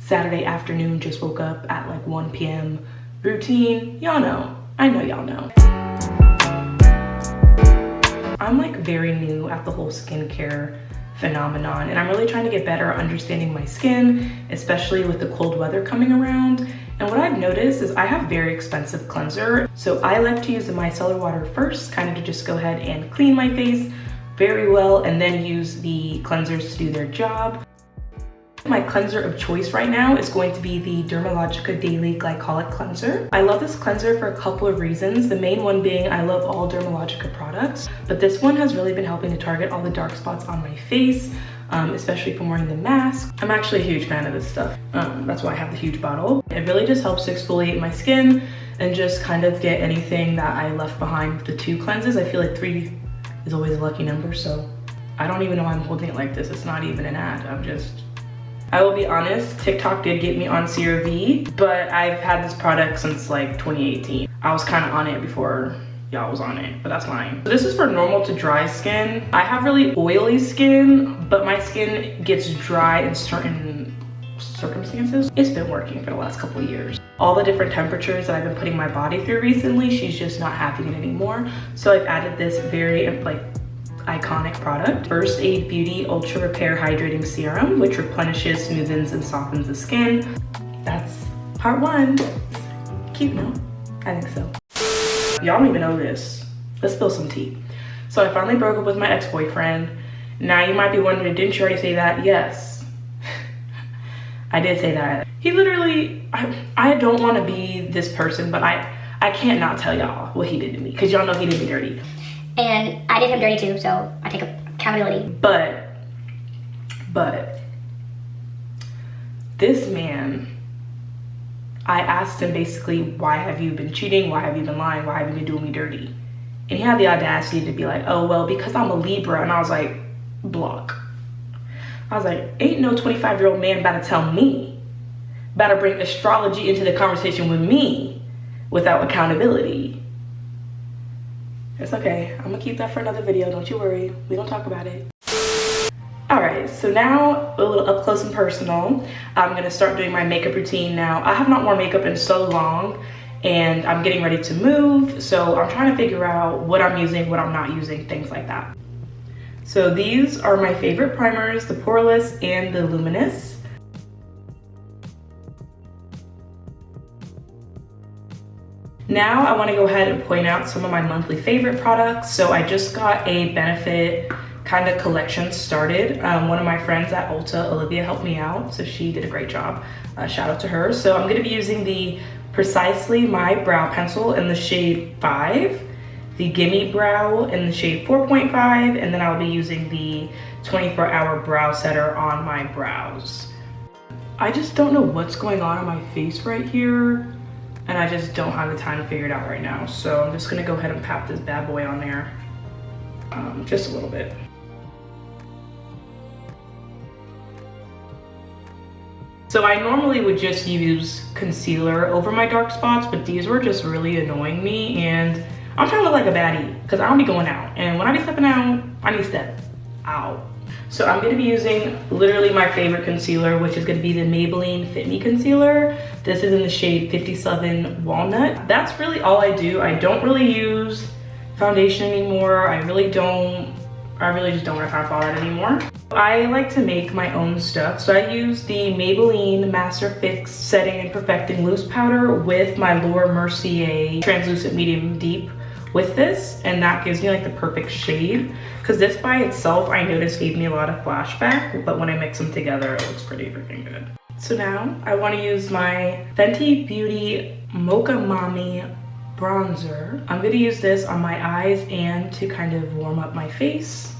Saturday afternoon, just woke up at like 1 p.m. routine. Y'all know, I know y'all know. I'm like very new at the whole skincare phenomenon, and I'm really trying to get better at understanding my skin, especially with the cold weather coming around. And what I've noticed is I have very expensive cleanser. So I like to use the micellar water first, kind of to just go ahead and clean my face very well, and then use the cleansers to do their job. My cleanser of choice right now is going to be the Dermalogica Daily Glycolic Cleanser. I love this cleanser for a couple of reasons. The main one being I love all Dermalogica products, but this one has really been helping to target all the dark spots on my face, especially from wearing the mask. I'm actually a huge fan of this stuff. That's why I have the huge bottle. It really just helps to exfoliate my skin and just kind of get anything that I left behind with the 2 cleanses. I feel like 3 is always a lucky number, so I don't even know why I'm holding it like this. It's not even an ad. I will be honest, TikTok did get me on CRV, but I've had this product since like 2018. I was kind of on it before y'all was on it, but that's fine. So this is for normal to dry skin. I have really oily skin, but my skin gets dry in certain circumstances. It's been working for the last couple of years. All the different temperatures that I've been putting my body through recently, she's just not having it anymore. So I've added this very like iconic product. First Aid Beauty Ultra Repair Hydrating Serum, which replenishes, smoothens, and softens the skin. That's part 1. Cute, no? I think so. Y'all don't even know this. Let's spill some tea. So I finally broke up with my ex-boyfriend. Now you might be wondering, didn't you already say that? Yes. I did say that. He literally, I don't want to be this person, but I can't not tell y'all what he did to me, because y'all know he did me dirty. And I did him dirty too, so I take accountability. But this man, I asked him basically, why have you been cheating? Why have you been lying? Why have you been doing me dirty? And he had the audacity to be like, oh, well, because I'm a Libra. And I was like, block. I was like, ain't no 25-year-old man about to tell me, about to bring astrology into the conversation with me without accountability. It's okay, I'm gonna keep that for another video, don't you worry. We don't talk about it. All right, so now a little up close and personal. I'm gonna start doing my makeup routine now. I have not worn makeup in so long, and I'm getting ready to move, so I'm trying to figure out what I'm using, what I'm not using, things like that. So these are my favorite primers, the Poreless and the Luminous. Now I want to go ahead and point out some of my monthly favorite products. So I just got a Benefit kind of collection started. One of my friends at Ulta, Olivia, helped me out, so she did a great job. Shout out to her. So I'm going to be using the Precisely My Brow Pencil in the shade 5, the Gimme Brow in the shade 4.5, and then I'll be using the 24-Hour Brow Setter on my brows. I just don't know what's going on my face right here, and I just don't have the time to figure it out right now. So I'm just gonna go ahead and pat this bad boy on there, just a little bit. So I normally would just use concealer over my dark spots, but these were just really annoying me, and I'm trying to look like a baddie because I don't be going out, and when I be stepping out, I need to step out. So I'm gonna be using literally my favorite concealer, which is gonna be the Maybelline Fit Me Concealer. This is in the shade 57 Walnut. That's really all I do. I don't really use foundation anymore. I really just don't have time for all that anymore. I like to make my own stuff. So I use the Maybelline Master Fix Setting and Perfecting Loose Powder with my Laura Mercier Translucent Medium Deep with this, and that gives me like the perfect shade, because this by itself I noticed gave me a lot of flashback, but when I mix them together it looks pretty freaking good. So now I want to use my Fenty Beauty Mocha Mami bronzer. I'm going to use this on my eyes and to kind of warm up my face.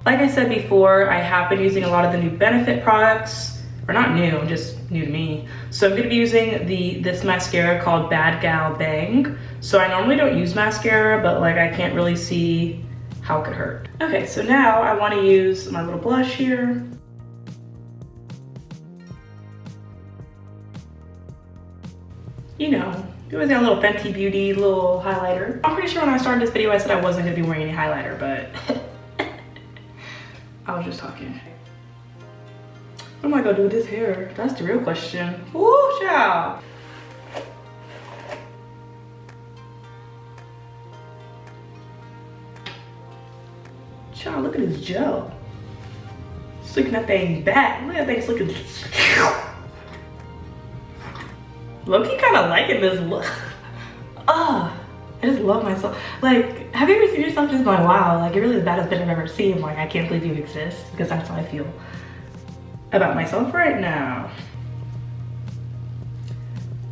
Like I said before, I have been using a lot of the new Benefit products. Or not new, just new to me. So I'm gonna be using this mascara called Bad Gal Bang. So I normally don't use mascara, but like I can't really see how it could hurt. Okay, so now I wanna use my little blush here. You know, it was a little Fenty Beauty little highlighter. I'm pretty sure when I started this video I said I wasn't gonna be wearing any highlighter, but I was just talking. What am I gonna do with this hair? That's the real question. Woo, child. Child, look at this gel. Slicking that thing back. Look at that thing slicking. Low-key kind of liking this look. I just love myself. Like, have you ever seen yourself just going, wow, like you're really the baddest bitch I've ever seen. Like, I can't believe you exist, because that's how I feel about myself right now.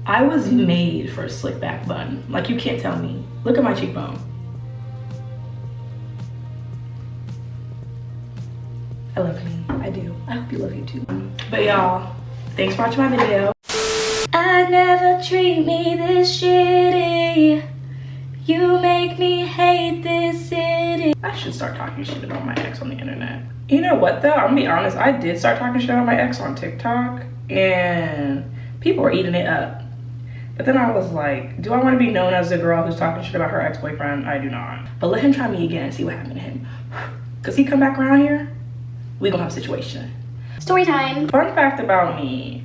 I was made for a slick back bun. Like, you can't tell me. Look at my cheekbone. I love me, I do. I hope you love you too. But y'all, thanks for watching my video. I never treat me this shitty. You make me hate this city. I should start talking shit about my ex on the internet. You know what though? I'm gonna be honest, I did start talking shit about my ex on TikTok and people were eating it up. But then I was like, do I want to be known as the girl who's talking shit about her ex-boyfriend? I do not. But let him try me again and see what happened to him. Cause he come back around here, we gonna have a situation. Story time. Fun fact about me,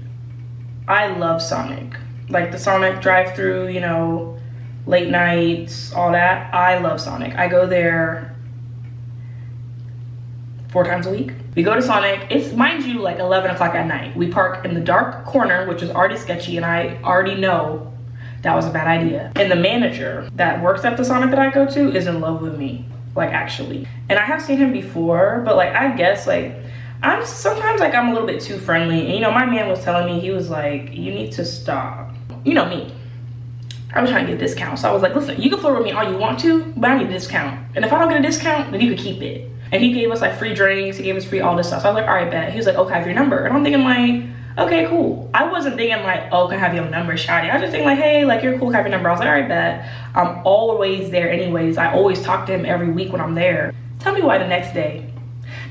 I love Sonic. Like the Sonic drive-through, you know, late nights, all that. I love Sonic. I go there 4 times a week. We go to Sonic. It's, mind you, like 11 o'clock at night. We park in the dark corner, which is already sketchy, and I already know that was a bad idea. And the manager that works at the Sonic that I go to is in love with me, like actually. And I have seen him before, but like, I guess like, I'm sometimes like I'm a little bit too friendly. And you know, my man was telling me, he was like, you need to stop. You know me. I was trying to get a discount. So I was like, listen, you can flirt with me all you want to, but I need a discount. And if I don't get a discount, then you can keep it. And he gave us like free drinks, he gave us free all this stuff. So I was like, all right, bet. He was like, okay, I have your number. And I'm thinking like, okay, cool. I wasn't thinking like, oh, can I have your number, shawty? I was just thinking like, hey, like you're cool, can I have your number? I was like, all right, bet. I'm always there anyways. I always talk to him every week when I'm there. Tell me why the next day,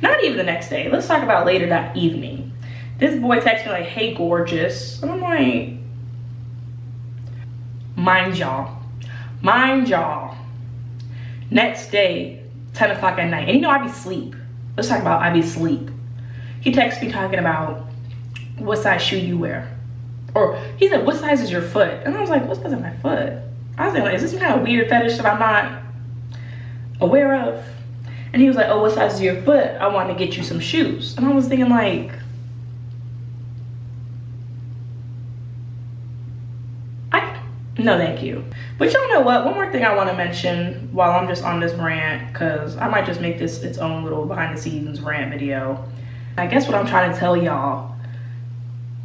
not even the next day, let's talk about later that evening. This boy texted me like, hey, gorgeous. And I'm like, mind y'all. Next day, 10 o'clock at night. And you know, I be sleep. Let's talk about I be sleep. He texts me talking about what size shoe you wear. Or he said, what size is your foot? And I was like, what size is my foot? I was like, is this some kind of weird fetish that I'm not aware of? And he was like, oh, what size is your foot? I want to get you some shoes. And I was thinking like, no, thank you. But y'all know what? One more thing I want to mention while I'm just on this rant, because I might just make this its own little behind the scenes rant video. I guess what I'm trying to tell y'all,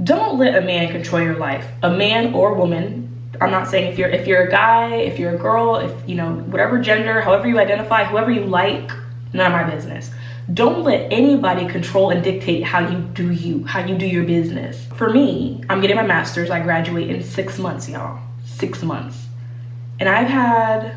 don't let a man control your life. A man or woman. I'm not saying if you're a guy, if you're a girl, if you know, whatever gender, however you identify, whoever you like, none of my business. Don't let anybody control and dictate how you do your business. For me, I'm getting my master's. I graduate in 6 months, y'all. 6 months. And I've had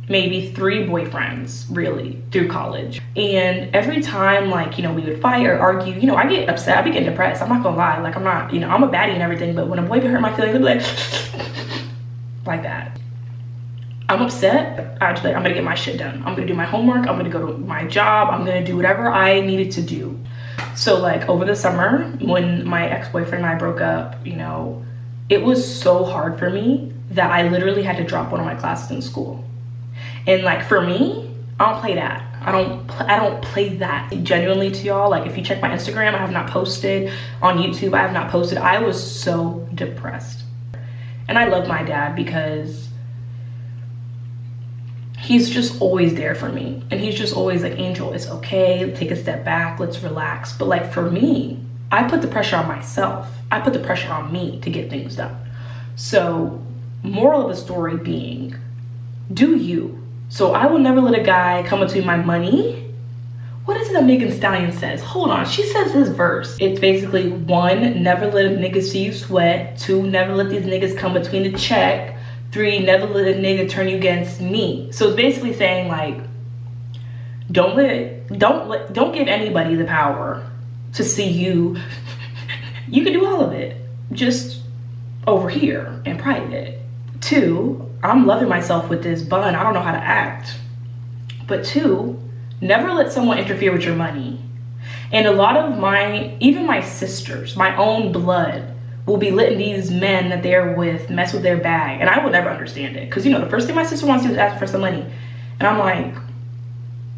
maybe 3 boyfriends really through college. And every time like, you know, we would fight or argue, you know, I get upset, I be getting depressed. I'm not gonna lie. Like I'm not, you know, I'm a baddie and everything, but when a boy be hurt my feelings, I'd be like that. I'm upset. I'm gonna get my shit done. I'm gonna do my homework. I'm gonna go to my job. I'm gonna do whatever I needed to do. So like over the summer when my ex-boyfriend and I broke up, you know, it was so hard for me that I literally had to drop one of my classes in school. And like for me, I don't play that. I don't play that. Genuinely to y'all, like if you check my Instagram, I have not posted. On YouTube, I have not posted. I was so depressed. And I love my dad because he's just always there for me. And he's just always like, Angel, it's okay, take a step back, let's relax. But like for me, I put the pressure on myself. I put the pressure on me to get things done. So moral of the story being, do you. So I will never let a guy come between my money. What is it that Megan Stallion says? Hold on, she says this verse. It's basically 1, never let a nigga see you sweat. 2, never let these niggas come between the check. 3, never let a nigga turn you against me. So it's basically saying like, don't give anybody the power to see you. You can do all of it, just over here in private. 2, I'm loving myself with this bun. I don't know how to act. But 2, never let someone interfere with your money. And a lot of even my sisters, my own blood, will be letting these men that they're with mess with their bag. And I will never understand it. Because, you know, the first thing my sister wants to do is ask for some money. And I'm like,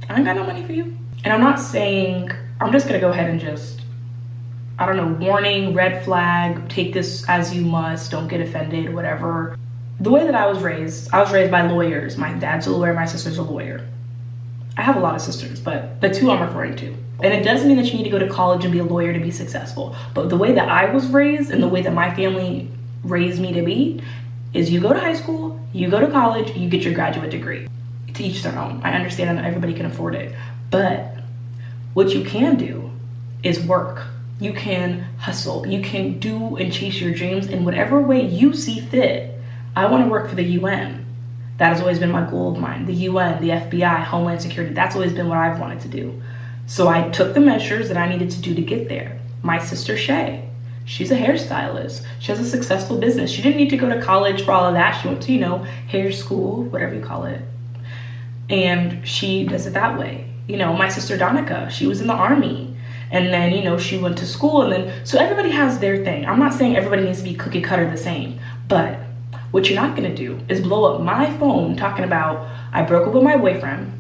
I ain't got no money for you. And I'm not saying, I'm just going to go ahead and just, I don't know, warning, red flag, take this as you must, don't get offended, whatever. The way that I was raised by lawyers. My dad's a lawyer, my sister's a lawyer. I have a lot of sisters, but the two I'm referring to. And it doesn't mean that you need to go to college and be a lawyer to be successful. But the way that I was raised and the way that my family raised me to be is you go to high school, you go to college, you get your graduate degree. To each their own. I understand that everybody can afford it. But what you can do is work. You can hustle. You can do and chase your dreams in whatever way you see fit. I want to work for the UN. That has always been my goal of mine. The UN, the FBI, Homeland Security, that's always been what I've wanted to do. So I took the measures that I needed to do to get there. My sister Shay, she's a hairstylist. She has a successful business. She didn't need to go to college for all of that. She went to, you know, hair school, whatever you call it. And she does it that way. You know, my sister Donica, she was in the army. And then, you know, she went to school. And then, so everybody has their thing. I'm not saying everybody needs to be cookie cutter the same. But what you're not gonna do is blow up my phone talking about, I broke up with my boyfriend.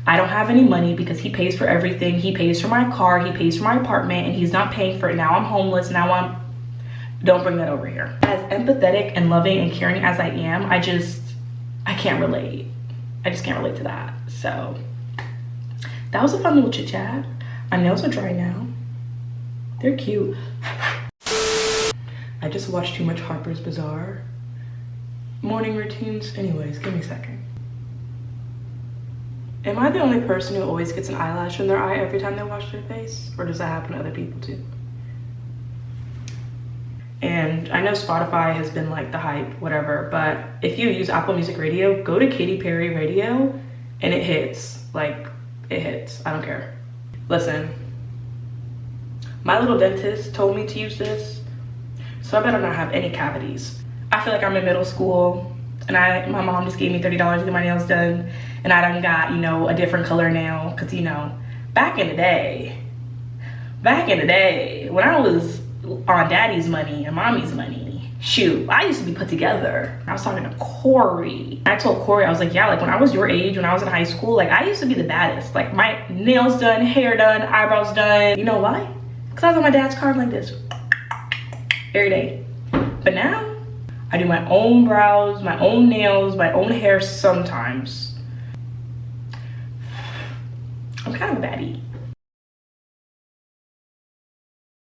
I don't have any money because he pays for everything. He pays for my car, he pays for my apartment, and he's not paying for it. Now I'm homeless, don't bring that over here. As empathetic and loving and caring as I am, I can't relate. I just can't relate to that. So that was a fun little chit chat. My nails are dry now. They're cute. I just watched too much Harper's Bazaar. Morning routines. Anyways, give me a second. Am I the only person who always gets an eyelash in their eye every time they wash their face? Or does that happen to other people too? And I know Spotify has been like the hype, whatever, but if you use Apple Music Radio, go to Katy Perry Radio and it hits. Like, it hits. I don't care. Listen, my little dentist told me to use this, so I better not have any cavities. I feel like I'm in middle school and my mom just gave me $30 to get my nails done, and I done got, you know, a different color nail, because, you know, back in the day, when I was on daddy's money and mommy's money, shoot, I used to be put together. I was talking to Corey. I told Corey, I was like, yeah, like when I was your age, when I was in high school, like I used to be the baddest. Like my nails done, hair done, eyebrows done. You know why? Because I was on my dad's card like this every day. But now, I do my own brows, my own nails, my own hair sometimes. I'm kind of a baddie.